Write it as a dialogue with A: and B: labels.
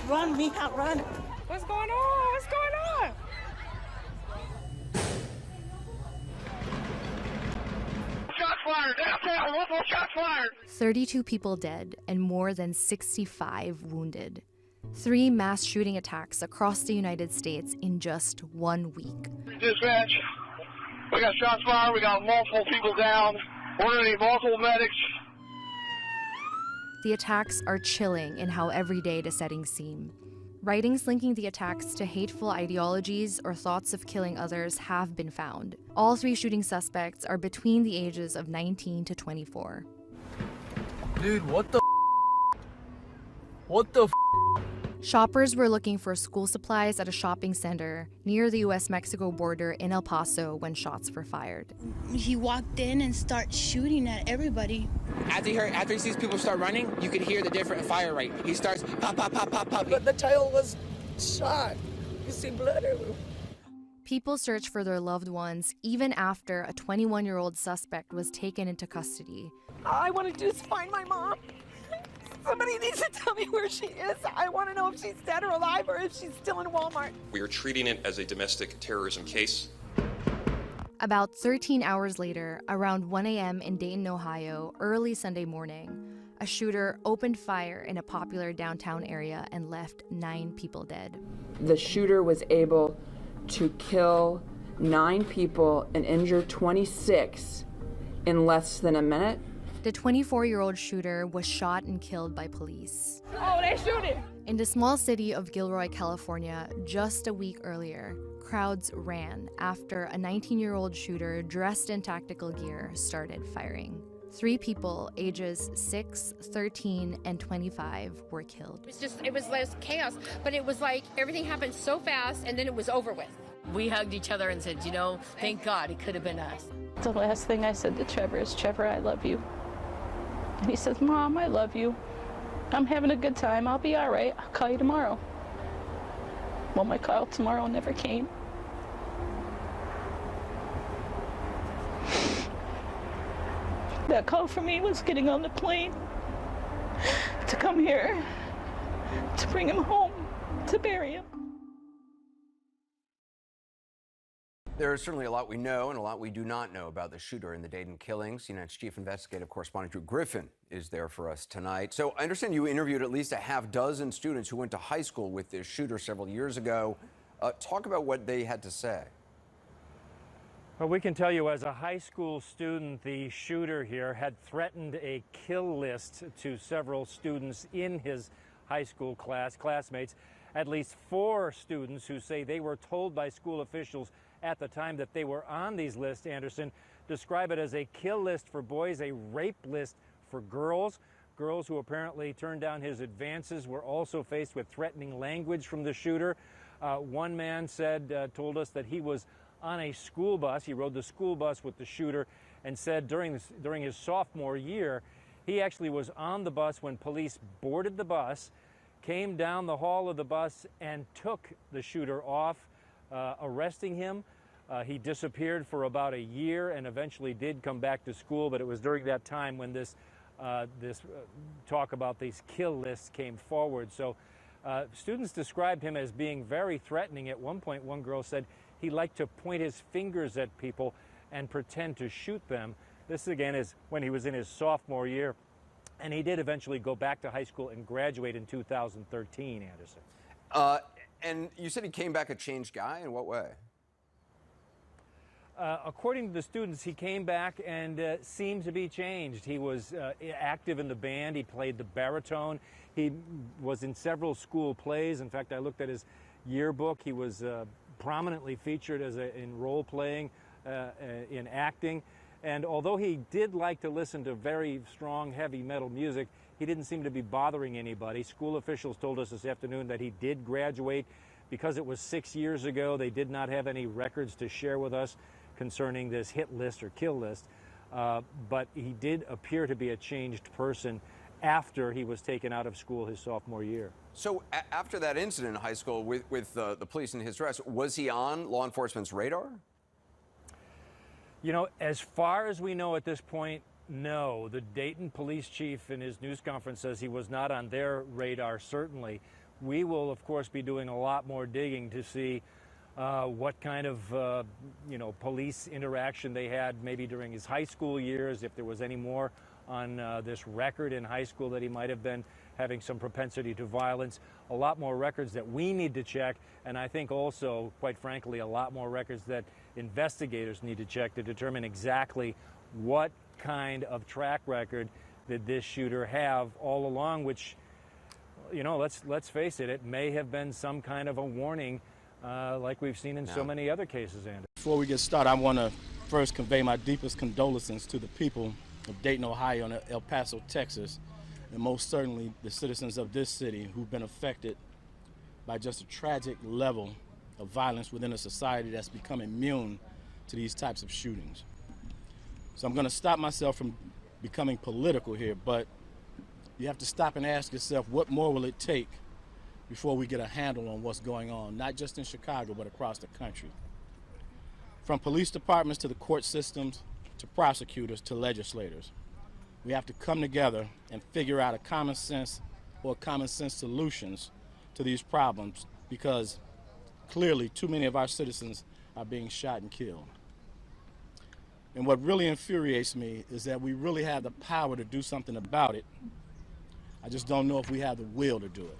A: Run, Mija, run.
B: What's going on? What's going on?
C: Shots fired! Downtown! Multiple shots fired!
D: 32 people dead and more than 65 wounded. 3 mass shooting attacks across the United States in just 1 week.
C: Dispatch, we got shots fired, we got multiple people down, we're gonna need multiple medics.
D: The attacks are chilling in how everyday the settings seem. Writings linking the attacks to hateful ideologies or thoughts of killing others have been found. All 3 shooting suspects are between the ages of 19 to 24.
E: Dude, what the What the
D: Shoppers were looking for school supplies at a shopping center near the US-Mexico border in El Paso when shots were fired.
F: He walked in and started shooting at everybody.
G: After he sees people start running, you could hear the different fire rate. He starts pop, pop, pop, pop, pop.
A: But the child was shot. You see blood everywhere.
D: People searched for their loved ones even after a 21-year-old suspect was taken into custody.
A: All I want to do is find my mom. Somebody needs to tell me where she is. I want to know if she's dead or alive or if she's still in Walmart.
H: We are treating it as a domestic terrorism case.
D: About 13 hours later, around 1 a.m. in Dayton, Ohio, early Sunday morning, a shooter opened fire in a popular downtown area and left 9 people dead.
I: The shooter was able to kill 9 people and injure 26 in less than a minute.
D: The 24-year-old shooter was shot and killed by police.
B: Oh, they shooting!
D: In the small city of Gilroy, California, just a week earlier, crowds ran after a 19-year-old shooter dressed in tactical gear started firing. 3 people, ages 6, 13, and 25, were killed.
J: It was less chaos, but it was like everything happened so fast and then it was over with.
K: We hugged each other and said, you know, thank God it could have been us.
L: The last thing I said to Trevor is, Trevor, I love you. And he says, Mom, I love you. I'm having a good time. I'll be all right. I'll call you tomorrow. Well, my call tomorrow never came. That call for me was getting on the plane to come here, to bring him home, to bury him.
M: There is certainly a lot we know and a lot we do not know about the shooter in the Dayton killings. United's chief investigative correspondent Drew Griffin is there for us tonight. So I understand you interviewed at least a half dozen students who went to high school with this shooter several years ago. Talk about what they had to say.
N: Well, we can tell you, as a high school student, the shooter here had threatened a kill list to several students in his high school classmates. At least 4 students who say they were told by school officials at the time that they were on these lists, Anderson, describe it as a kill list for boys, a rape list for girls. Girls who apparently turned down his advances were also faced with threatening language from the shooter. One man told us that he was on a school bus. He rode the school bus with the shooter and said during his sophomore year, he actually was on the bus when police boarded the bus, came down the hall of the bus and took the shooter off, arresting him. He disappeared for about a year and eventually did come back to school, but it was during that time when this talk about these kill lists came forward. So students described him as being very threatening. At one point, one girl said he liked to point his fingers at people and pretend to shoot them. This, again, is when he was in his sophomore year. And he did eventually go back to high school and graduate in 2013, Anderson.
M: And you said he came back a changed guy? In what way?
N: According to the students, he came back and seemed to be changed. He was active in the band. He played the baritone. He was in several school plays. In fact, I looked at his yearbook. He was prominently featured in role playing, in acting. And although he did like to listen to very strong, heavy metal music, he didn't seem to be bothering anybody. School officials told us this afternoon that he did graduate. Because it was 6 years ago, they did not have any records to share with us concerning this hit list or kill list. But he did appear to be a changed person after he was taken out of school his sophomore year.
M: So after that incident in high school with the police in his dress, was he on law enforcement's radar?
N: You know, as far as we know at this point, no. The Dayton police chief in his news conference says he was not on their radar, certainly. We will, of course, be doing a lot more digging to see what kind of, police interaction they had maybe during his high school years, if there was any more on this record in high school that he might have been having some propensity to violence. A lot more records that we need to check, and I think also, quite frankly, a lot more records that investigators need to check to determine exactly what kind of track record did this shooter have all along, which, let's face it, it may have been some kind of a warning like we've seen in so many other cases, Andy.
O: Before we get started, I want to first convey my deepest condolences to the people of Dayton, Ohio, and El Paso, Texas, and most certainly the citizens of this city who've been affected by just a tragic level of violence within a society that's become immune to these types of shootings. So I'm going to stop myself from becoming political here, but you have to stop and ask yourself, what more will it take before we get a handle on what's going on, not just in Chicago, but across the country? From police departments to the court systems, to prosecutors, to legislators. We have to come together and figure out a common sense solutions to these problems, because clearly too many of our citizens are being shot and killed. And what really infuriates me is that we really have the power to do something about it. I just don't know if we have the will to do it.